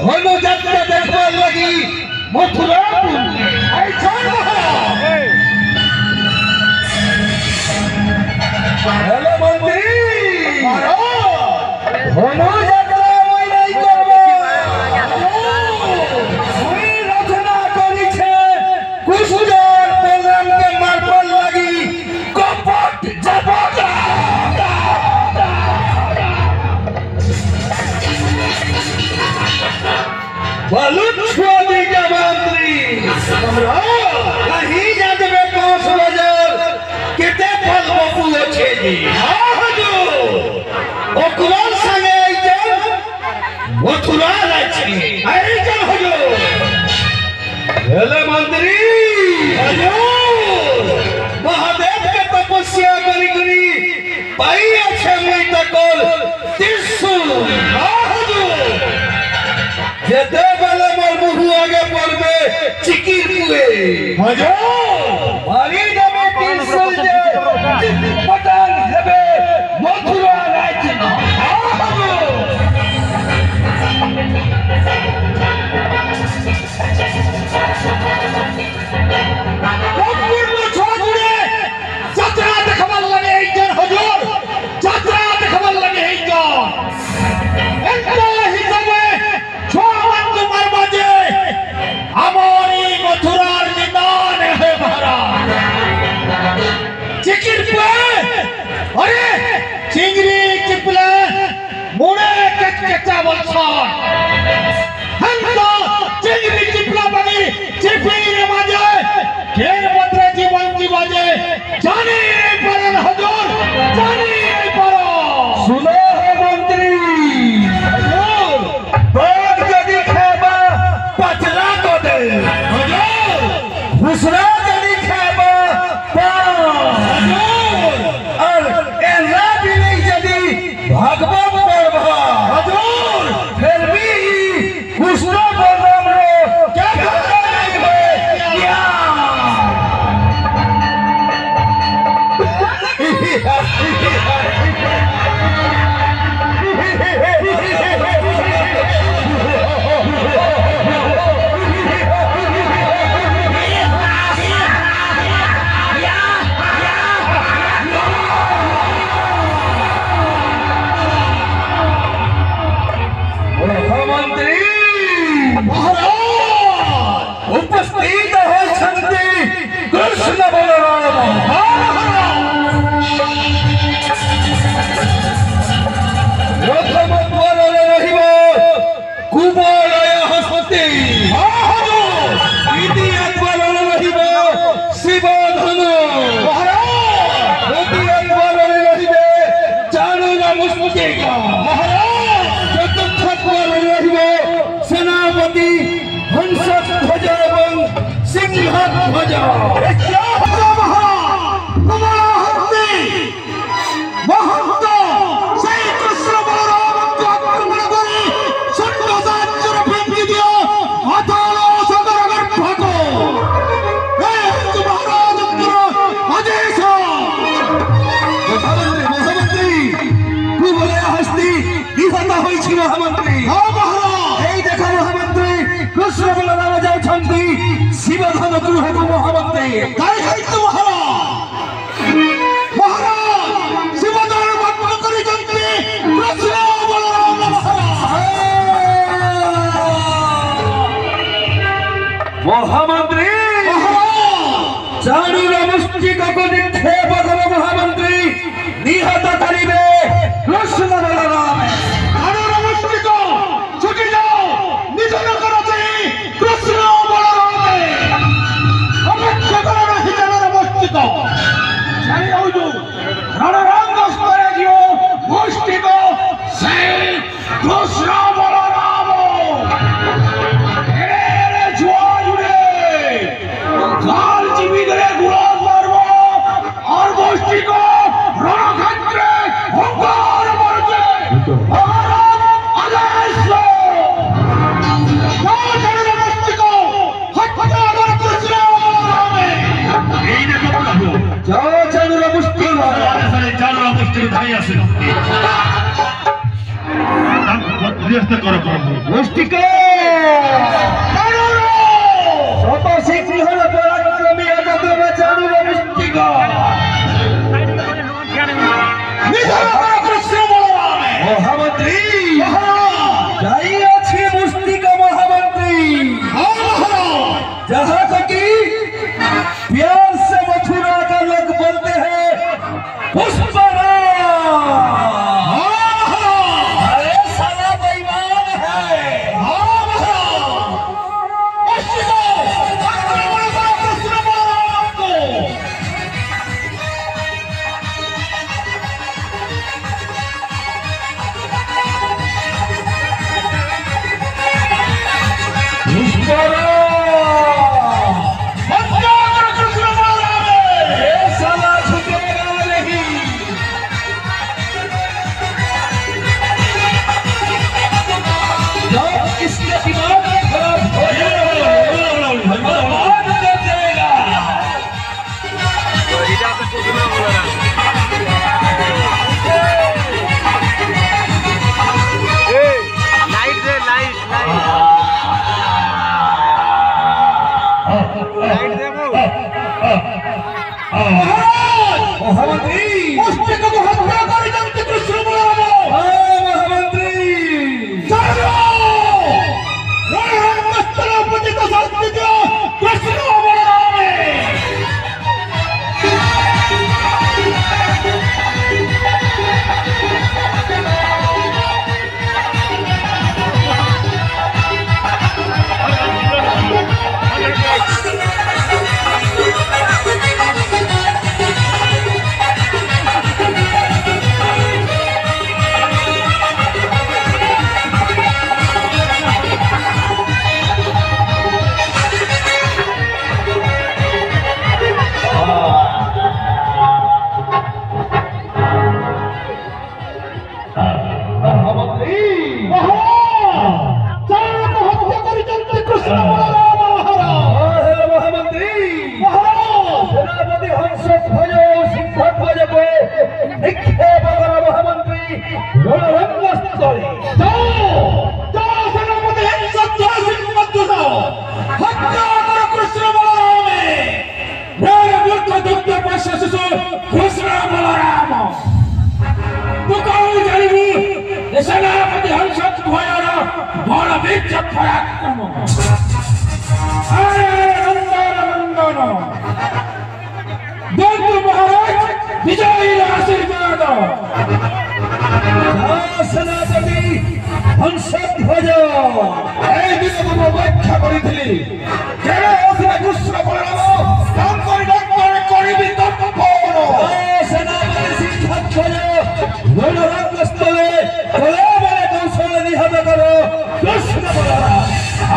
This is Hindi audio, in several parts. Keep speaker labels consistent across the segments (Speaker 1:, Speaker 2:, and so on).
Speaker 1: धनुजात्रा देखबार लगी मथुरापुर आई चल हेलो मंत्री धनुजात्रा মই নাই করব আমি রচনা করিছে কুসুজর প্রোগ্রামকে মারবার লাগি কপট জবটা बालूत छोड़ी का मंत्री कहीं जाते में 5,000 कितने फल बपू अच्छे जी हाँ जो ओकराल संगे आइटम मथुरा अच्छे आइटम हो जो हेलो मंत्री हो महादेव के तपस्या करी करी पाई अच्छे मुई तकोल त्रिशूल हाँ जो जेते वाले मोर मुहु आगे पड़बे चिकिर पुए मजो मारी देबे त्रिशूल जे पटन हेबे मथुरा राज्य न आगो पूर्ण छोड़े यात्रा देखबल लगे एकजन हुजूर यात्रा देखबल लगे एकजन एकटा हिसाबे हमारी मथुरार निदान है महाराज चिकिर पे अरे चिंगरी चिपले मुड़े कच्चा बलसान हम तो चिंगरी चिपला बनी चिपली ने बाजे खेल पत्रे जीवन की बाजे जाने परन हुजूर जाने परो सुनो है मंत्री हुजूर बाग जदी खेबा पचला को दे हुजूर दूसरा जदी खेबा हुजूर और एला भी नहीं जदी भागवा पड़बा हुजूर फिर भी कुछो बदम रो क्या करना है क्या उपस्थित है शक्ति कृष्ण बलराम रथमद्वार रहिब कुबलय हस्ती द्वार रहिब शिवधनु द्वार रहिबे चाणूर मुष्टिक चतुर्थ द्वार रहिब सेनापति हंसध्वज एवं सिंहध्वज महामंत्री कृष्ण बलराम जाउछंती शिवधन गृह को महामंत्री काय दायित्व महाराज शिवधन भक्त करी जंती कृष्ण बलराम महामंत्री चाणूर मुष्टिक को निक्षेप कर महामंत्री निहत करिबे कृष्ण बलराम चाणूर मुष्टिक छुटी जाओ निधन करो कृष्ण बलराम अपेक्षा करो नहीं जनर मुष्टिक जय हो जो रणरंग स्तरे जियो मुष्टिक से कृष्ण बलराम रे जुआजुरे काल जीवितरे गुलाम मारबो और मुष्टिक रणक्षेत्रे हुंकार मारते महाराज आदेश लो जाओ चाणूर मुष्टि चाणूर मुष्टि धाई आसे मुष्टि
Speaker 2: सेनापति हंसत भयरा बड़ बीच पराक्रम अरे नंदन दंत महाराज विजयी आशीर्वाद
Speaker 1: सेनापति हंसत भज
Speaker 2: ए दिन को व्याख्या करिथिली केरे ओसरे कृष्ण बलराम काम करि करिबि तत्पर
Speaker 1: सेनापति सिंहत भज रणरंगस्थले कलेबरे कौशल निहत करो कृष्ण बलराम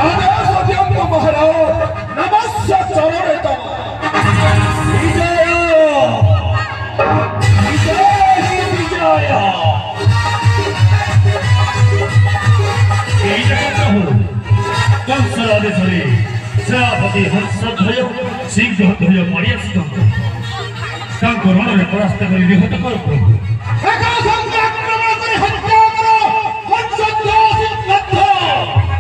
Speaker 2: आदेश अत्यंत महाराज नमस्य चरणे तम
Speaker 1: विजय
Speaker 2: विजय विजय
Speaker 3: कंसरादेशरे सेनापति हंसध्वज शीघ्रध्वज मारी आसिଛନ୍ତି ତାଙ୍କ ରଣରେ ପରାସ୍ତ କରି ନିହତ କର ପ୍ରଭୁ
Speaker 2: ଏକା ସଙ୍ଗେ ଆକ୍ରମଣ କରି ହତ୍ୟା କର ହଂସଧ୍ୱଜ ସିଂହଧ୍ୱଜ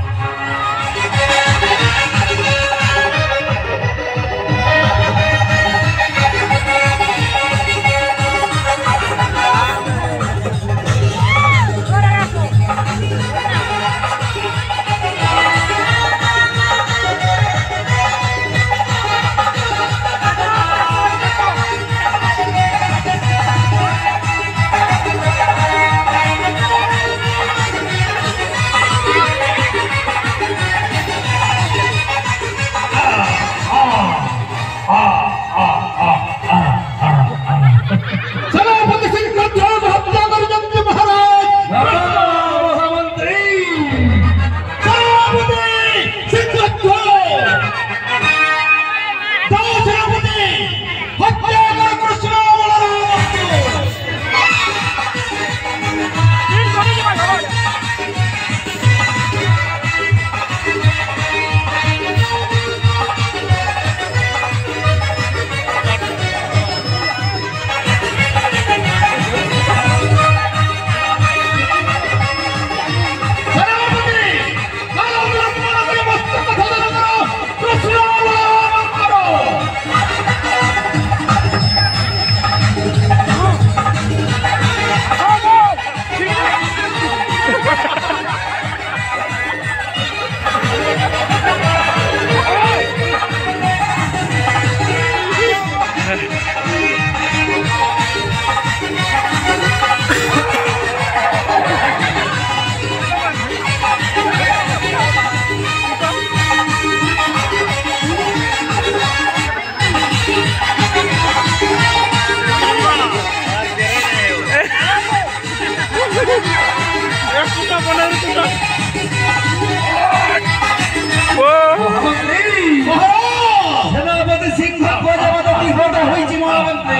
Speaker 1: सेनापति सिंह प्रजापति होता हुई महामंत्री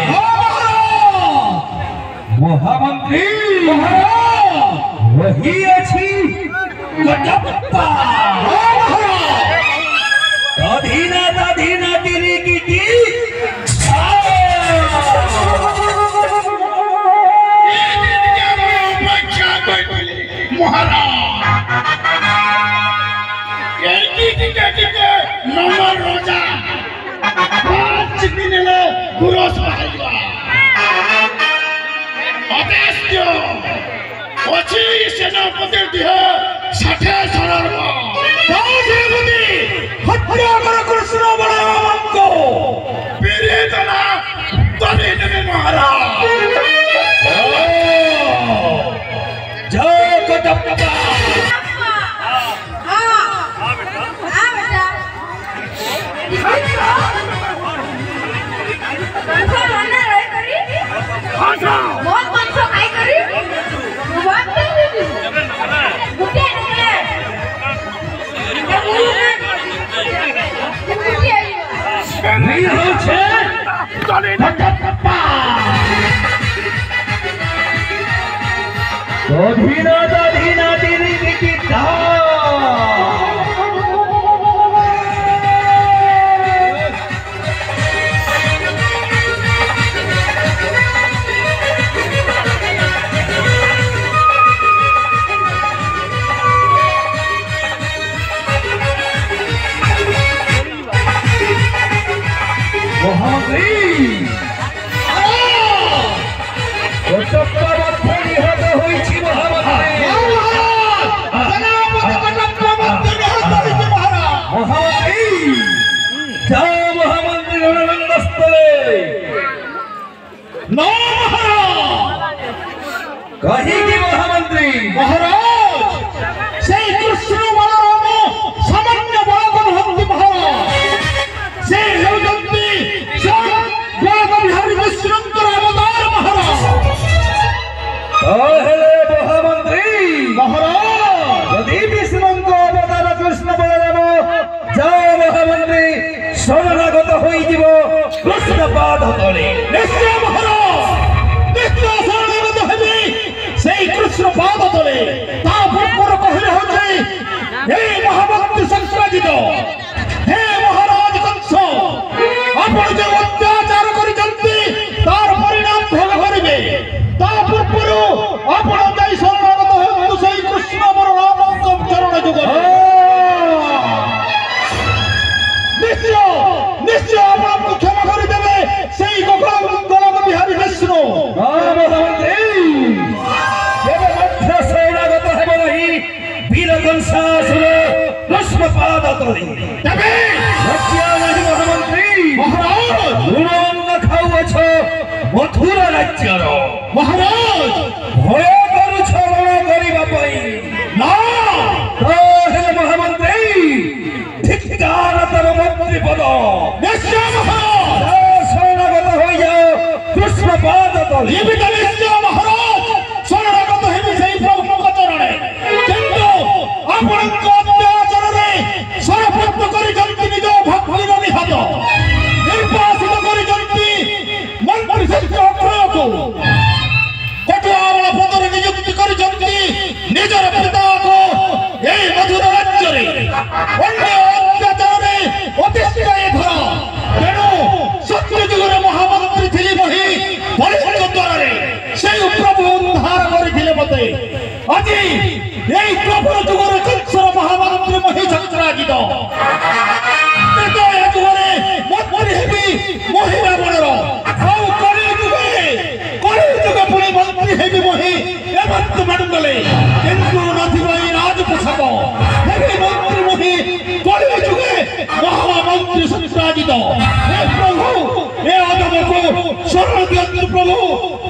Speaker 1: महामंत्री वही अच्छी गजप्पा दाधीना दाधीना तेरी की
Speaker 2: नंबर रोजा 5 दिन ले गुरोस भाईवा आदेश दियो अछि सेनापति दिह 60 सरल दादेवती हत्या कर कृष्ण बलराम को पीरे दला तने ने महाराज
Speaker 1: जय गजप्पा
Speaker 4: बहुत पंचो खाई करी बहुत दीदी मुझे
Speaker 1: नहीं हो छे
Speaker 2: तने गजप्पा
Speaker 1: दाधीना दाधीना तेरी की दा कहीं की महामंत्री
Speaker 2: महाराज से कृष्ण बलराम सामान्य बलगम हंति महाराज से हेउजंती बलगम हरि कृष्णंकर अवतार महाराज
Speaker 1: हेले महामंत्री
Speaker 2: महाराज
Speaker 1: यदि विष्णुंको अवतार कृष्ण बलराम जाओ महामंत्री शरणागत होई जीव कृष्ण पाद तले
Speaker 2: निश्चय महाराज निश्चय शरणागत हेबी से कृष्ण पाद तले ता पूर्व कहले होते हे महाभक्त संस्कृतित हे महाराज कंस आपण जे अत्याचार करि जंती तार परिणाम भोग करिवे ता पूर्व आपण जाई शरणागत हेतु से कृष्ण बलरामଙ୍କ चरण जुग निश्चय निश्चय आपको क्षमा कर देवे सेई गोपाल बिहारी विष्णु
Speaker 1: महामंत्री केवल मध्य शरणागत हेब नहीं वीर कंसासुर कृष्ण पाद तले
Speaker 2: तबे
Speaker 1: हत्या नहीं महामंत्री
Speaker 2: महाराज
Speaker 1: लुण न खाउछ मथुरा राज्यर
Speaker 2: महाराज
Speaker 1: भय करुछ रण करिबा पई
Speaker 2: ना
Speaker 1: हेले महामंत्री धिक्कार तब मंत्री पद
Speaker 2: निश्चय महाराज
Speaker 1: शरणागत होई जाओ कृष्ण पाद तले
Speaker 2: ये भी निश्चय महाराज शरणागत हेबे सेई प्रभुଙ୍କ चरणे किंतु आपणଙ୍କ अत्याचाରରେ सरपत्त करि जंती निज भक्तिर निहत निर्वासित करि जंती मंत्री सत्य प्रयोग कटुआवल पदरे नियुक्ति करि जंती निजर पिता को एई मधुर राज्ୟରେ अन्य अत्याचाରରେ अतिष्ठाय धर तेणु सत्य जुगरे महामंत्री थिली मही बलिष्ठ द्वारे से प्रभु उद्धार करिथिले मते আজি এই প্রভুর যুগরে চঞ্চল মহামন্ত্রী মহি চক্রাজিত কিন্তু এ যুগরে মন্ত্রী হেবি মহিলা বড়র ଆଉ কলি যুগে পুଣି মন্ত্রী হেবি মহি এমন্ত মণ্ডলে কিন্তু নথিব এই রাজপোষাক হেবি মন্ত্রী মহি কলি যুগে মহামন্ত্রী চক্রাজিত হে প্রভু এ অদমকু শরণ দিয়ন্তু প্রভু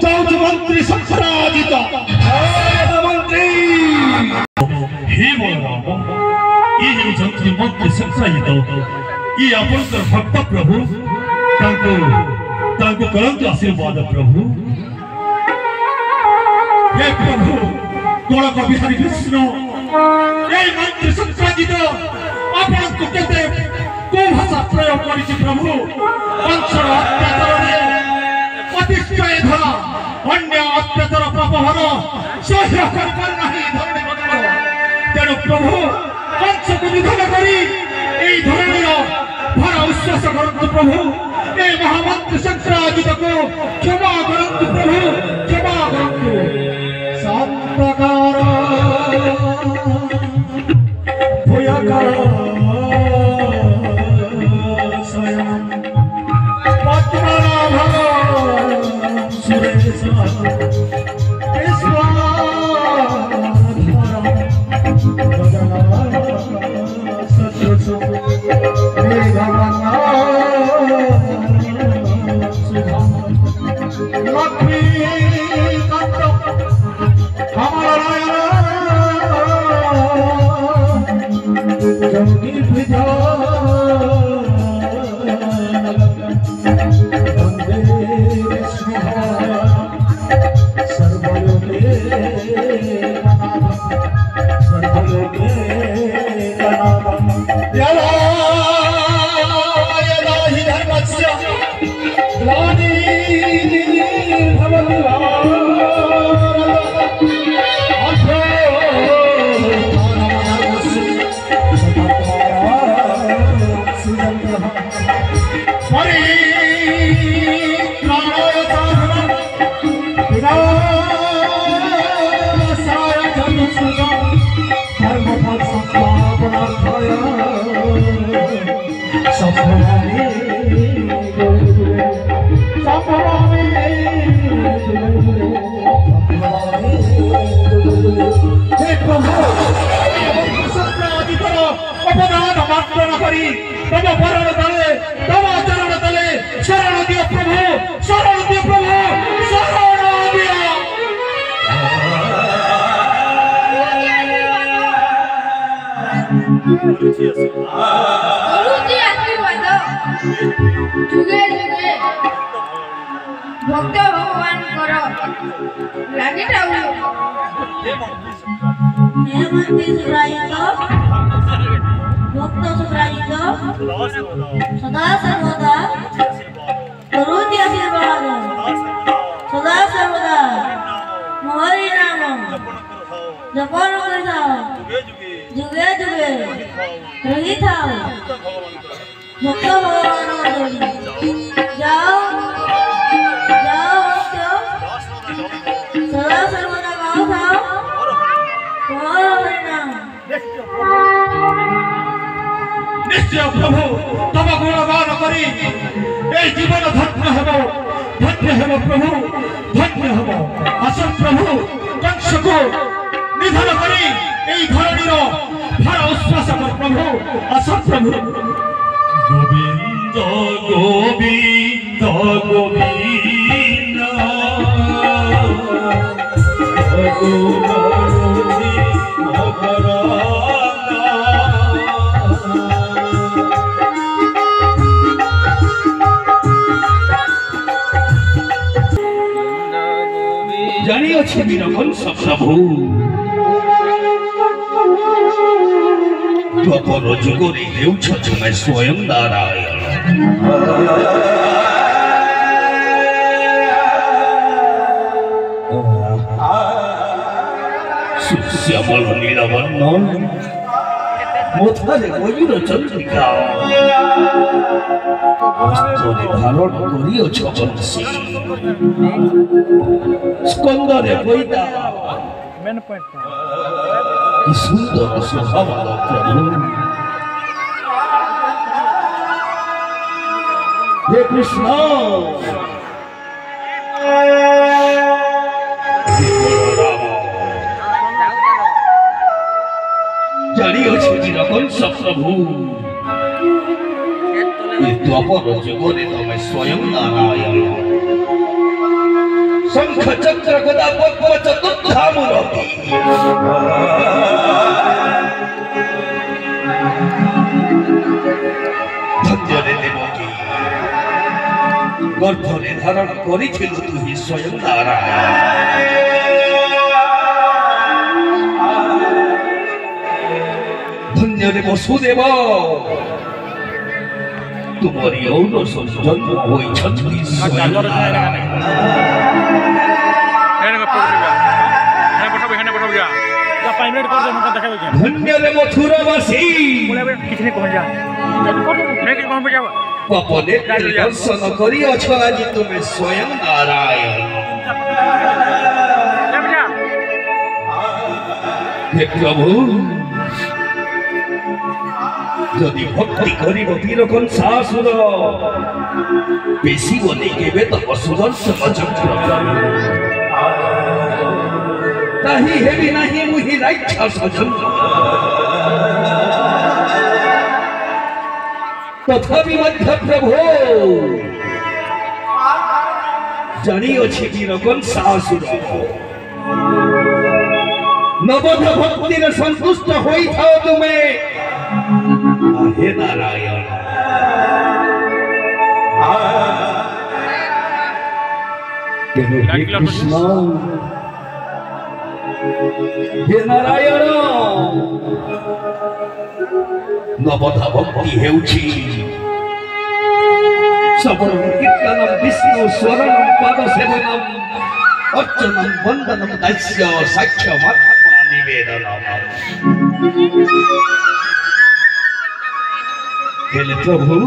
Speaker 2: চাউচ মন্ত্রী চক্রাজিত
Speaker 1: मंत्री
Speaker 3: हे बलराम ये जो जंत्री मंत्री संसायित ये आपनकर भक्त प्रभु तांको करंतु आशीर्वाद प्रभु हे प्रभु
Speaker 2: गोलक बिहारी विष्णु এই মন্ত্র সংক্রান্ত আপনাকে কেতে কোন ভাষা প্রয়োগ করেছি প্রভু বংশর অত্যাচারে অতিষ্ঠ ধরা অন্য অত্যাচার পাপহর সহ্য করিপার নাহি ধরণী মন্ত্র তেণু প্রভু বংশকে নিধন করি এই ধরণীর ভার উচ্ছ্বাস করন্তু প্রভু এই মহামন্ত্র সংক্রান্ত ক্ষমা করন্তু প্রভু ক্ষমা করন্তু Santagara Bhuyagara Sayanam Padmanabhava Suresa Iswadharam Bhagana Satrasa Meghavana Sudhama Lakshmi Kanta Jogi Pridha Vande Vishnu Sarvaloke Ganadam Sarvaloke Ganadam Yala Yala Hi Dharmasya Glani Bhavatva
Speaker 4: गुरुजी आशीर्वाद जुगे जुगे भक्त भगवान कर लागि रहू
Speaker 5: हेमंती सुरायित भक्त सुरायित सदा सर्वदा गुरुजी आशीर्वाद सदा सर्वदा मोहरी नाम जपन करिथाओ जुगे जुगे रही थाओ भक्त भगवान जाओ जाओ सदा सर्वदा गाओ थाओ मोहर हरि नाम
Speaker 2: निश्चय प्रभु तब गुणगान करी ए जीवन धन्य हेबो प्रभु धन्य हेबो असल प्रभु कंस को निधन करी এই ধরনীর ভার উচ্ছ্বাস কর প্রভু অসৎ প্রভু
Speaker 3: গোবিন্দ গোবিন্দ গোবিন্দ
Speaker 1: জানিয়েছি বিরকম সব প্রভু द्वापर जुगोरे हेउछ छमै स्वयं नारायण श्यामल नीलवर्ण मोथारे मयूर चंद्रिका हस्तरे धारण करिअछ बंशी स्कंदरे बैदा कि सुंदर स्वभाव प्रभु हे कृष्ण जानियोछि निरकंस प्रभु ये द्वापर जुगरे तमे स्वयं नारायण शंख चक्र गदा पद्म चतुर्धा मूर्ति धन्यरे देवकी गर्भरे धारण करिथिलु तुहि स्वयं नारायण ଧନ୍ୟରେ ବସୁଦେବ ତୁମରି ଔରସ ଜନ୍ମ ହୋଇଛନ୍ତି ସ୍ୱୟଂ ଧନ୍ୟରେ ମଥୁରବାସୀ ପବନେ ଦର୍ଶନ କରିଅଛ ଆଜି ତୁମେ ସ୍ୱୟଂ ନାରାୟଣ हे प्रभु यदि भक्ति करिब वीर कंसासुर बेसी बने केबे तब सुदर्शन चक्र ताही हेबी नाही मुहि राक्षस जन्म तथापि मध्य प्रभु जानी अछि वीर कंसासुर नवध भक्ति रे संतुष्ट होई थाओ तुमे हे नारायण हे कृष्ण हे नारायण नवध भक्ति हेउछि सबरम कीर्तनम विष्णु स्वरणम पाद सेवनम अर्चनम वंदनम दास्य साक्ष्यम प्रभु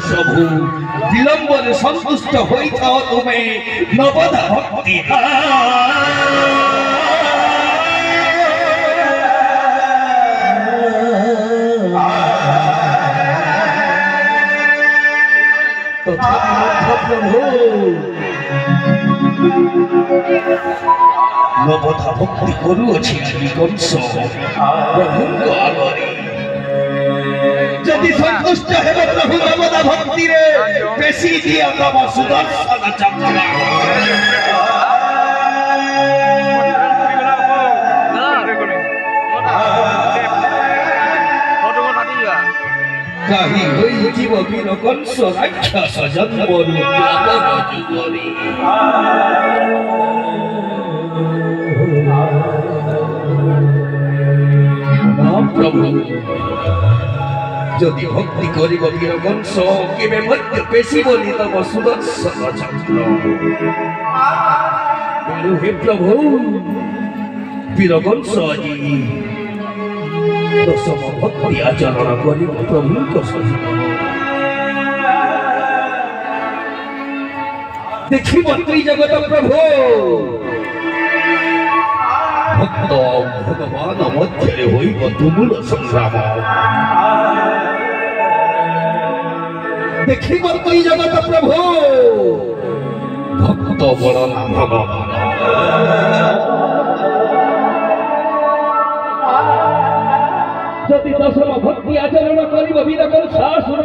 Speaker 1: प्रभु विलंबर संतुष्ट होता तुम्हें नवध भक्ति प्रभु नवधा भक्ति करुअछि कंस प्रभुଙ୍କ आगरे यदि संतुष्ट हेब प्रभु नवधा भक्ति रे बेसी दिया तब सुदर्शन चक्र कहीं होई जीव वीर कंस राक्षस जन्म रूप जुगरी प्रभु यदि भक्ति करिब वीर कंस केबे मध्य पेशी बोली तब सुदर्शन चक्र हे प्रभु वीर कंस जी दशम भक्ति आचरण करिब प्रभुଙ୍କ सहित देखिब त्रिजगत प्रभु भक्त भगवान मध्य होइब तुमुल संग्राम देखिब त्रिजगत प्रभु भक्त बलना भगवान यदि दशम भक्ति आचरण करिब वीर कंसासुर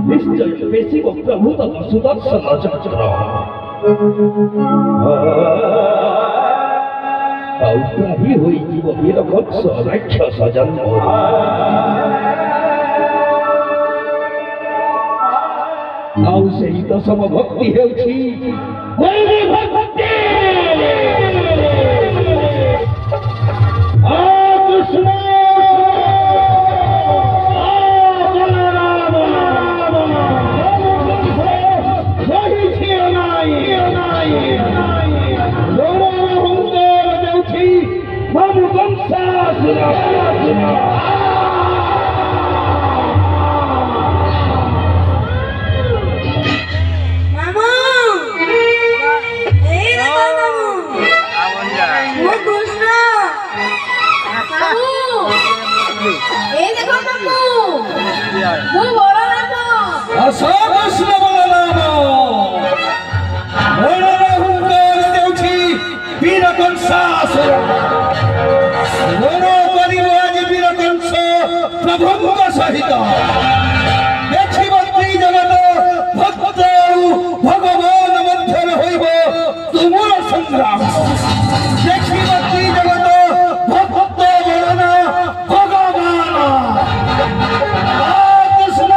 Speaker 1: निश्चय बेसिब प्रभु तब सुदर्शन चक्र त्राही होई जीव वीर कंस राक्षस जन्म आउ सेही दशम भक्ति हेउछि भक्ति कृष्ण प्रभुଙ୍କ सहित देखिब त्रिजगत भक्त भगवान मध्य होइब तुमुल संग्राम देखिब त्रिजगत भक्त बलना भगवान कृष्ण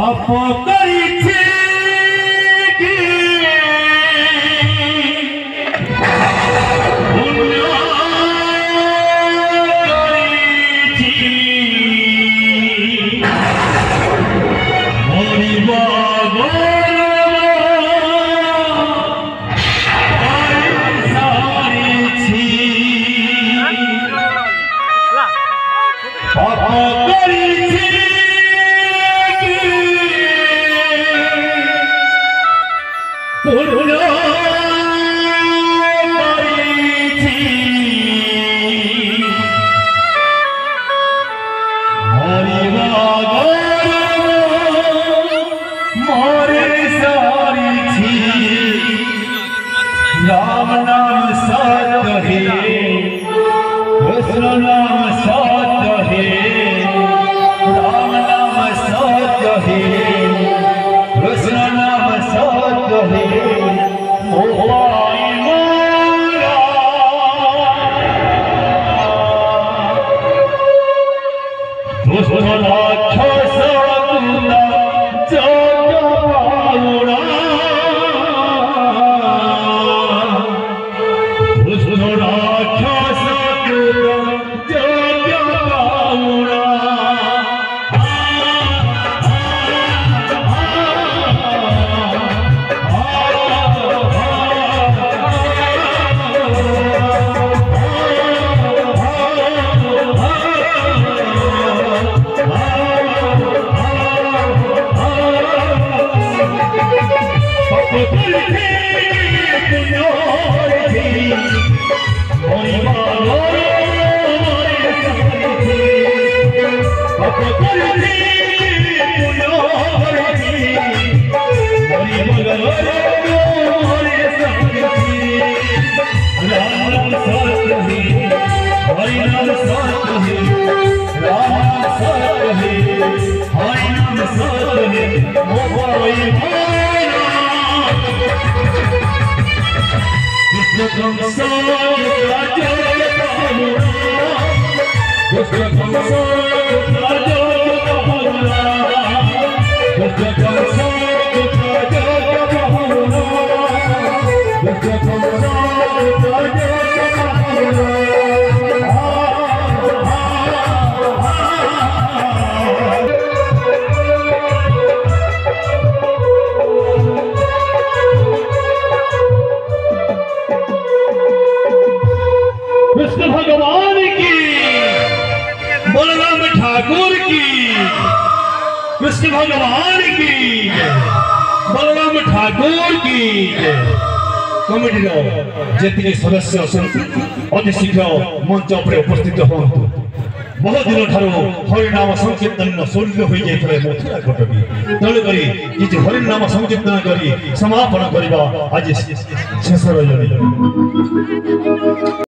Speaker 3: पाप करिछि कि पुण्य करिछि मरिबा राम नाम सत्य है कृष्ण नाम सत्य है राम नाम सत्य है कृष्ण नाम सत्य है मोबाई मारा दुष्ट राक्षस कुला जग पाउरा कृष्ण भगवान की बलराम ठाकुर की कृष्ण भगवान की बलराम ठाकुर की कमिटी जी सदस्य अति शीघ्र मंच पर उपस्थित हूँ बहुत दिन ठार हरिनाम संकीर्तन शून्य हो जाए मथुरा कटकी तेणुक किसी हरिनाम संकीर्तन कर समापन करने आज शेष रही।